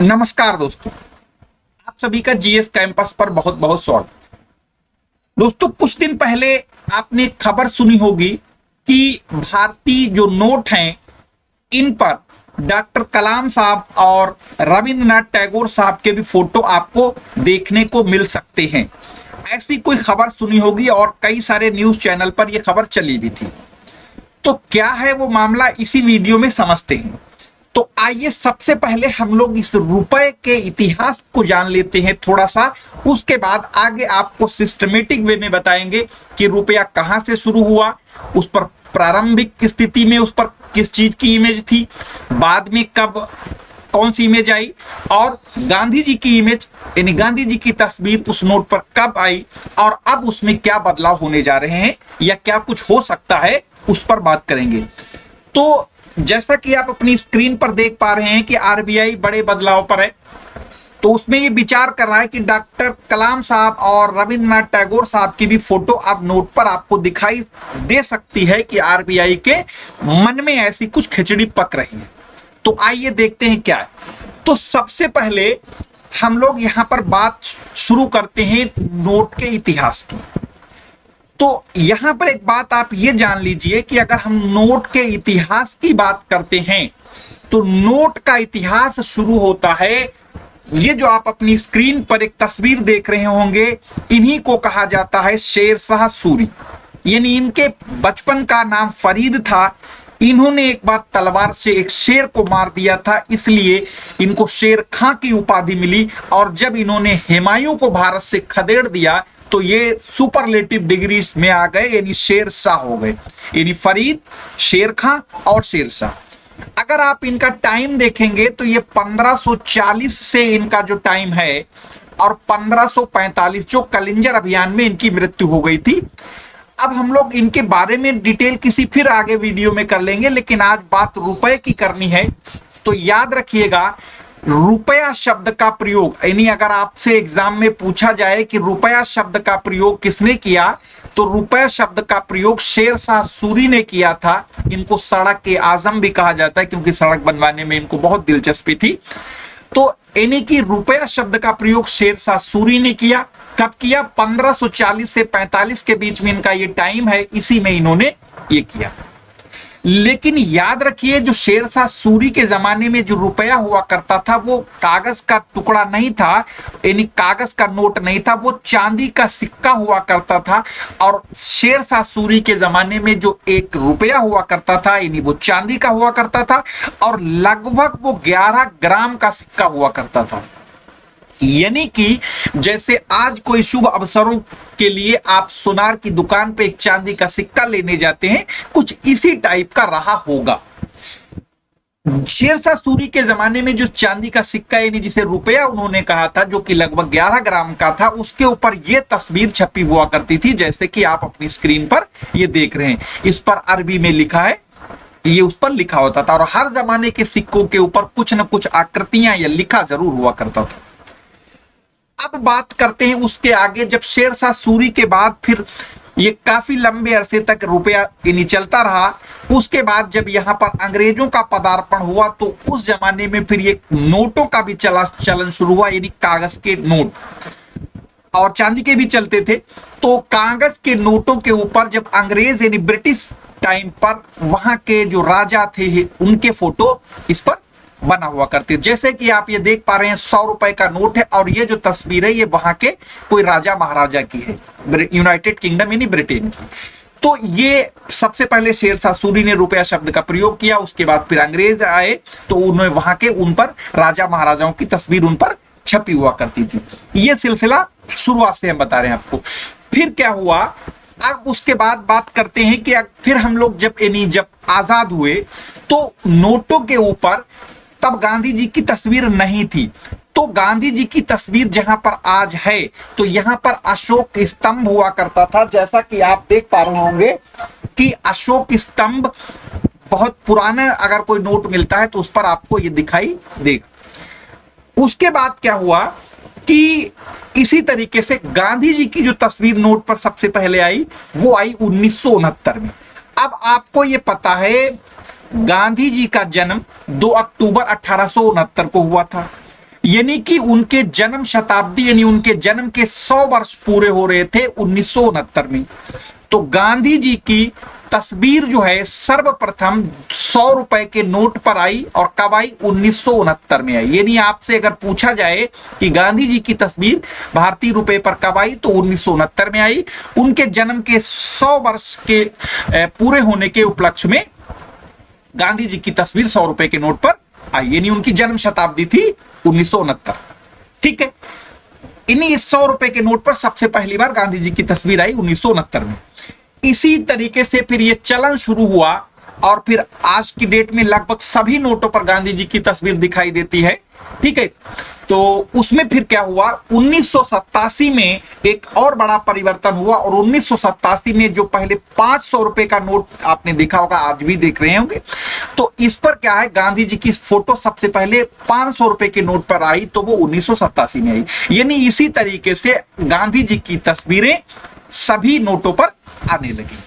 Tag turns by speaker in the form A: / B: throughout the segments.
A: नमस्कार दोस्तों, आप सभी का जीएस कैंपस पर बहुत बहुत स्वागत। दोस्तों, कुछ दिन पहले आपने खबर सुनी होगी कि भारतीय जो नोट हैं इन पर डॉक्टर कलाम साहब और रविंद्रनाथ टैगोर साहब के भी फोटो आपको देखने को मिल सकते हैं। ऐसी कोई खबर सुनी होगी और कई सारे न्यूज चैनल पर यह खबर चली भी थी। तो क्या है वो मामला, इसी वीडियो में समझते हैं। तो आइए सबसे पहले हम लोग इस रुपए के इतिहास को जान लेते हैं थोड़ा सा। उसके बाद आगे आपको सिस्टमेटिक वे में बताएंगे कि रुपया कहां से शुरू हुआ, उस पर प्रारंभिक स्थिति में उस पर किस चीज की इमेज थी, बाद में कब कौन सी इमेज आई, और गांधी जी की इमेज यानी गांधी जी की तस्वीर उस नोट पर कब आई, और अब उसमें क्या बदलाव होने जा रहे हैं या क्या कुछ हो सकता है, उस पर बात करेंगे। तो जैसा कि आप अपनी स्क्रीन पर देख पा रहे हैं कि आरबीआई बड़े बदलाव पर है। तो उसमें ये विचार कर रहा है कि डॉक्टर कलाम साहब और रविंद्रनाथ टैगोर साहब की भी फोटो अब नोट पर आपको दिखाई दे सकती है कि आरबीआई के मन में ऐसी कुछ खिचड़ी पक रही है। तो आइए देखते हैं क्या है। तो सबसे पहले हम लोग यहां पर बात शुरू करते हैं नोट के इतिहास की। तो यहां पर एक बात आप ये जान लीजिए कि अगर हम नोट के इतिहास की बात करते हैं तो नोट का इतिहास शुरू होता है, ये जो आप अपनी स्क्रीन पर एक तस्वीर देख रहे होंगे, इन्हीं को कहा जाता है शेर शाह सूरी। यानी इनके बचपन का नाम फरीद था। इन्होंने एक बार तलवार से एक शेर को मार दिया था, इसलिए इनको शेर खां की उपाधि मिली। और जब इन्होंने हुमायूं को भारत से खदेड़ दिया तो ये सुपरलेटिव डिग्री में आ गए, यानी शेर शाह हो गए। यानी फरीद, शेर खां और शेर शाह। अगर आप इनका टाइम देखेंगे तो ये 1540 से इनका जो टाइम है और 1545 जो कलिंजर अभियान में इनकी मृत्यु हो गई थी। अब हम लोग इनके बारे में डिटेल किसी फिर आगे वीडियो में कर लेंगे, लेकिन आज बात रुपए की करनी है। तो याद रखिएगा, रुपया शब्द का प्रयोग, यानी अगर आपसे एग्जाम में पूछा जाए कि रुपया शब्द का प्रयोग किसने किया, तो रुपया शब्द का प्रयोग शेर शाह सूरी ने किया था। इनको सड़क के आजम भी कहा जाता है क्योंकि सड़क बनवाने में इनको बहुत दिलचस्पी थी। तो यानी कि रुपया शब्द का प्रयोग शेर शाह सूरी ने किया। कब किया? 1540 से 45 के बीच में इनका ये टाइम है, इसी में इन्होंने ये किया। लेकिन याद रखिए, जो शेर शाह सूरी के जमाने में जो रुपया हुआ करता था वो कागज का टुकड़ा नहीं था, यानी कागज का नोट नहीं था, वो चांदी का सिक्का हुआ करता था। और शेर शाह सूरी के जमाने में जो एक रुपया हुआ करता था, यानी वो चांदी का हुआ करता था और लगभग वो 11 ग्राम का सिक्का हुआ करता था। यानी कि जैसे आज कोई शुभ अवसरों के लिए आप सोनार की दुकान पे एक चांदी का सिक्का लेने जाते हैं, कुछ इसी टाइप का रहा होगा। शेर शाह सूरी के जमाने में जो चांदी का सिक्का यानी जिसे रुपया उन्होंने कहा था, जो कि लगभग 11 ग्राम का था, उसके ऊपर यह तस्वीर छपी हुआ करती थी, जैसे कि आप अपनी स्क्रीन पर ये देख रहे हैं। इस पर अरबी में लिखा है, ये उस पर लिखा होता था। और हर जमाने के सिक्कों के ऊपर कुछ न कुछ आकृतियां या लिखा जरूर हुआ करता था। अब बात करते हैं उसके आगे। जब शेर शाह सूरी के बाद फिर ये काफी लंबे अरसे तक रुपया यानी चलता रहा, उसके बाद जब यहाँ पर अंग्रेजों का पदार्पण हुआ तो उस जमाने में फिर ये नोटों का भी चलन शुरू हुआ, यानी कागज के नोट और चांदी के भी चलते थे। तो कागज के नोटों के ऊपर जब अंग्रेज यानी ब्रिटिश टाइम पर वहां के जो राजा थे उनके फोटो इस पर बना हुआ करते। जैसे कि आप ये देख पा रहे हैं, 100 रुपए का नोट है और ये जो तस्वीर है ये वहां के कोई राजा महाराजा की है, यूनाइटेड किंगडम यानी ब्रिटेन की। तो ये सबसे पहले शेर शाह सूरी ने रुपया शब्द का प्रयोग किया, उसके बाद फिर अंग्रेज आए तो उन्होंने वहां के उन पर राजा महाराजाओं की तस्वीर उन पर छपी हुआ करती थी। ये सिलसिला शुरुआत से हम बता रहे हैं आपको। फिर क्या हुआ, अब उसके बाद बात करते हैं कि फिर हम लोग जब आजाद हुए तो नोटों के ऊपर तब गांधी जी की तस्वीर नहीं थी। तो गांधी जी की तस्वीर जहां पर आज है तो यहां पर अशोक स्तंभ हुआ करता था। जैसा कि आप देख पा रहे होंगे कि अशोक स्तंभ बहुत पुराना अगर कोई नोट मिलता है तो उस पर आपको ये दिखाई देगा। उसके बाद क्या हुआ कि इसी तरीके से गांधी जी की जो तस्वीर नोट पर सबसे पहले आई वो आई 1969 में। अब आपको ये पता है गांधी जी का जन्म 2 अक्टूबर 1869 को हुआ था। यानी कि उनके जन्म शताब्दी यानी उनके जन्म के 100 वर्ष पूरे हो रहे थे 1969 में। तो गांधी जी की तस्वीर जो है सर्वप्रथम 100 रुपए के नोट पर आई और कब आई? 1969 में आई। यानी आपसे अगर पूछा जाए कि गांधी जी की तस्वीर भारतीय रुपए पर कब आई, तो 1969 में आई। उनके जन्म के 100 वर्ष के पूरे होने के उपलक्ष्य में गांधी जी की तस्वीर 100 रुपए के नोट पर आई, यानी उनकी जन्म शताब्दी थी 1969। ठीक है, इन्हीं 100 रुपए के नोट पर सबसे पहली बार गांधी जी की तस्वीर आई 1969 में। इसी तरीके से फिर ये चलन शुरू हुआ और फिर आज की डेट में लगभग सभी नोटों पर गांधी जी की तस्वीर दिखाई देती है। ठीक है, तो उसमें फिर क्या हुआ, 1987 में एक और बड़ा परिवर्तन हुआ और 1987 में जो पहले 500 रुपए का नोट आपने देखा होगा, आज भी देख रहे होंगे, तो इस पर क्या है, गांधी जी की फोटो सबसे पहले 500 रुपए के नोट पर आई, तो वो 1987 में आई। यानी इसी तरीके से गांधी जी की तस्वीरें सभी नोटों पर आने लगी।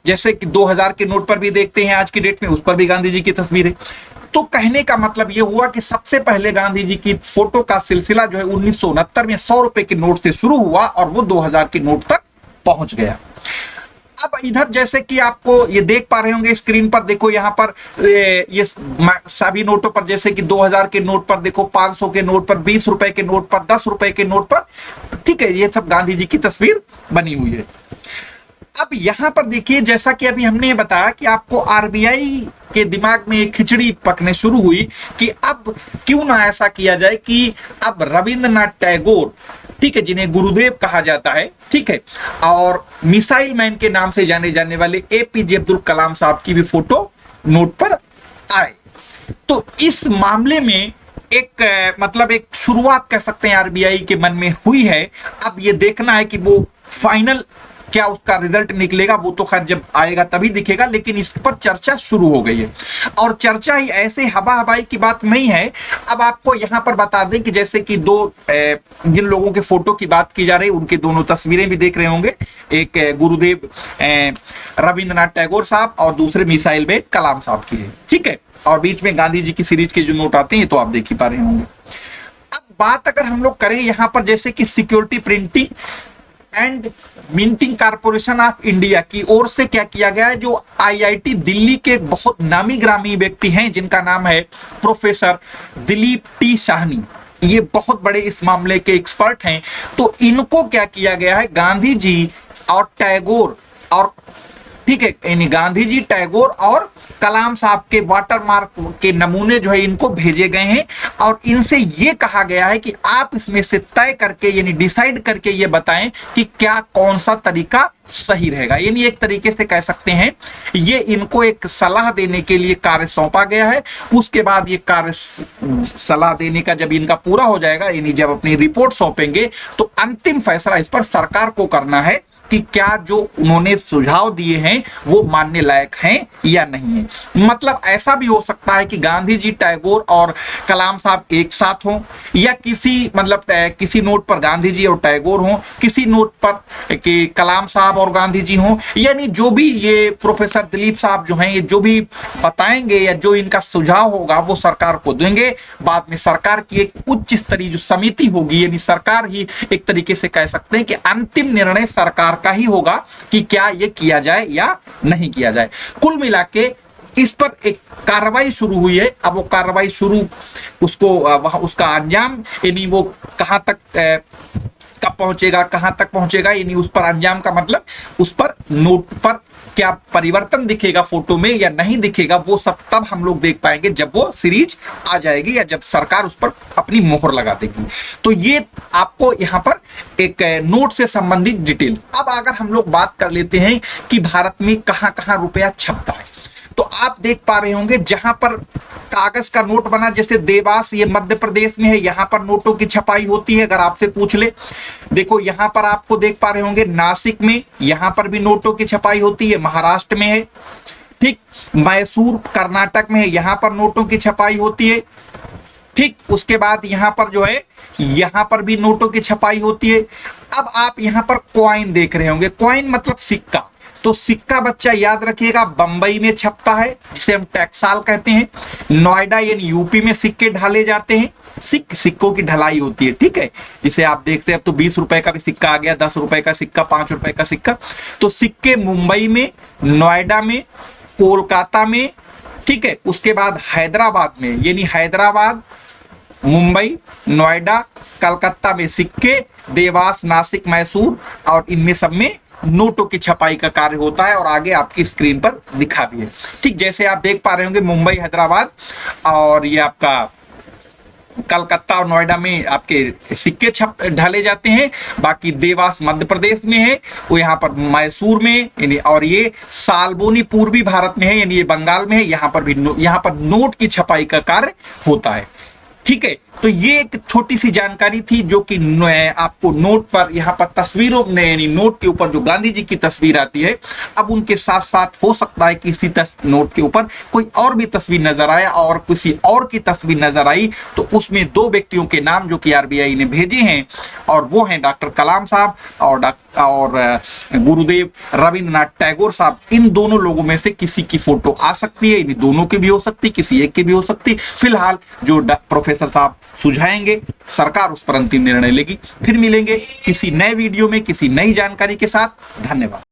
A: जैसे कि 2000 के नोट पर भी देखते हैं आज की डेट में, उस पर भी गांधी जी की तस्वीर है। तो कहने का मतलब यह हुआ कि सबसे पहले गांधी जी की फोटो का सिलसिला जो है 1969 में 100 रुपए के नोट से शुरू हुआ और वो 2000 के नोट तक पहुंच गया। अब इधर जैसे कि आपको ये देख पा रहे होंगे स्क्रीन पर, देखो यहाँ पर ये सभी नोटों पर, जैसे कि 2000 के नोट पर देखो, 500 के नोट पर, 20 रुपए के नोट पर, 10 रुपए के नोट पर, ठीक है, ये सब गांधी जी की तस्वीर बनी हुई है। अब यहां पर देखिए, जैसा कि अभी हमने बताया कि आपको आरबीआई के दिमाग में एक खिचड़ी पकने शुरू हुई कि अब क्यों ना ऐसा किया जाए कि अब रविंद्रनाथ टैगोर, ठीक है, जिन्हें गुरुदेव कहा जाता है, ठीक है, और मिसाइल मैन के नाम से जाने जाने वाले एपीजे अब्दुल कलाम साहब की भी फोटो नोट पर आए। तो इस मामले में एक मतलब एक शुरुआत कह सकते हैं आरबीआई के मन में हुई है। अब ये देखना है कि वो फाइनल क्या उसका रिजल्ट निकलेगा, वो तो खैर जब आएगा तभी दिखेगा, लेकिन इस पर चर्चा शुरू हो गई है। और चर्चा ही ऐसे हवा हवाई की बात नहीं है। अब आपको यहां पर बता दें कि जैसे कि जिन लोगों के फोटो की बात की जा रही है, उनकी दोनों तस्वीरें भी देख रहे होंगे, एक गुरुदेव रविंद्रनाथ टैगोर साहब और दूसरे मिसाइल मैन कलाम साहब की है। ठीक है, और बीच में गांधी जी की सीरीज के जो नोट आते हैं तो आप देख ही पा रहे होंगे। अब बात अगर हम लोग करें यहां पर, जैसे कि security printing and minting corporation of India की ओर से क्या किया गया है, जो आईआईटी दिल्ली के बहुत नामी ग्रामी व्यक्ति हैं जिनका नाम है प्रोफेसर दिलीप टी साहनी, ये बहुत बड़े इस मामले के एक्सपर्ट हैं। तो इनको क्या किया गया है, गांधी जी और टैगोर और, ठीक है, यानी गांधी जी, टैगोर और कलाम साहब के वाटरमार्क के नमूने जो है इनको भेजे गए हैं और इनसे ये कहा गया है कि आप इसमें से तय करके, यानी डिसाइड करके ये बताएं कि क्या कौन सा तरीका सही रहेगा। यानी एक तरीके से कह सकते हैं ये इनको एक सलाह देने के लिए कार्य सौंपा गया है। उसके बाद ये कार्य सलाह देने का जब इनका पूरा हो जाएगा, यानी जब अपनी रिपोर्ट सौंपेंगे, तो अंतिम फैसला इस पर सरकार को करना है कि क्या जो उन्होंने सुझाव दिए हैं वो मानने लायक हैं या नहीं है। मतलब ऐसा भी हो सकता है कि गांधी जी, टैगोर और कलाम साहब एक साथ हों, या किसी नोट पर गांधी जी और टैगोर हों, किसी नोट पर कि कलाम साहब और गांधी जी हों, यानी जो भी ये प्रोफेसर दिलीप साहब जो हैं, ये जो भी बताएंगे या जो इनका सुझाव होगा वो सरकार को देंगे। बाद में सरकार की एक उच्च स्तरीय जो समिति होगी, यानी सरकार ही एक तरीके से कह सकते हैं कि अंतिम निर्णय सरकार का ही होगा कि क्या ये किया जाए या नहीं किया जाए। कुल मिला के इस पर एक कार्रवाई शुरू हुई है। अब वो कार्रवाई शुरू, उसका अंजाम, यानी वो कहां तक कब पहुंचेगा, कहां तक पहुंचेगा, यानी उस पर अंजाम का मतलब उस पर नोट पर क्या परिवर्तन दिखेगा फोटो में या नहीं दिखेगा, वो सब तब हम लोग देख पाएंगे जब वो सीरीज आ जाएगी या जब सरकार उस पर अपनी मोहर लगा देगी। तो ये आपको यहाँ पर एक नोट से संबंधित डिटेल। अब अगर हम लोग बात कर लेते हैं कि भारत में कहां कहां रुपया छपता है, तो आप देख पा रहे होंगे जहां पर कागज का नोट बना, जैसे देवास, ये मध्य प्रदेश में है, यहां पर नोटों की छपाई होती है। अगर आपसे पूछ ले, देखो यहां पर आपको देख पा रहे होंगे नासिक में, यहां पर भी नोटों की छपाई होती है। महाराष्ट्र में है, ठीक, मैसूर कर्नाटक में है, यहां पर नोटों की छपाई होती है। ठीक, उसके बाद यहां पर जो है, यहां पर भी नोटों की छपाई होती है। अब आप यहां पर कॉइन देख रहे होंगे, कॉइन मतलब सिक्का। तो सिक्का बच्चा याद रखिएगा बंबई में छपता है, जिसे हम टैक्साल कहते हैं। नोएडा यानी यूपी में सिक्के ढाले जाते हैं, सिक्कों की ढलाई होती है, ठीक है। जिसे आप देखते हैं अब तो 20 रुपए का भी सिक्का आ गया, 10 रुपए का सिक्का, 5 रुपए का सिक्का। तो सिक्के मुंबई में, नोएडा में, कोलकाता में, ठीक है। उसके बाद हैदराबाद में, यानी हैदराबाद, मुंबई, नोएडा, कलकत्ता में सिक्के, देवास, नासिक, मैसूर और इनमें सब में नोटों की छपाई का कार्य होता है और आगे आपकी स्क्रीन पर दिखा भी है। ठीक जैसे आप देख पा रहे होंगे मुंबई, हैदराबाद और ये आपका कलकत्ता और नोएडा में आपके सिक्के ढाले जाते हैं। बाकी देवास मध्य प्रदेश में है, वो यहाँ पर मैसूर में, यानी और ये सालबोनी पूर्वी भारत में है, यानी ये बंगाल में है। यहाँ पर भी यहाँ पर नोट की छपाई का कार्य होता है, ठीक है। तो ये एक छोटी सी जानकारी थी जो कि आपको नोट पर, यहाँ पर तस्वीरों में, यानी नोट के ऊपर जो गांधी जी की तस्वीर आती है, अब उनके साथ साथ हो सकता है कि इसी नोट के ऊपर कोई और भी तस्वीर नजर आया और किसी और की तस्वीर नजर आई, तो उसमें 2 व्यक्तियों के नाम जो कि आरबीआई ने भेजे हैं और वो हैं डॉक्टर कलाम साहब और गुरुदेव रविंद्रनाथ टैगोर साहब। इन दोनों लोगों में से किसी की फोटो आ सकती है, इन दोनों की भी हो सकती, किसी एक की भी हो सकती। फिलहाल जो प्रोफेसर साहब सुझाएंगे, सरकार उस पर अंतिम निर्णय लेगी। फिर मिलेंगे किसी नए वीडियो में किसी नई जानकारी के साथ। धन्यवाद।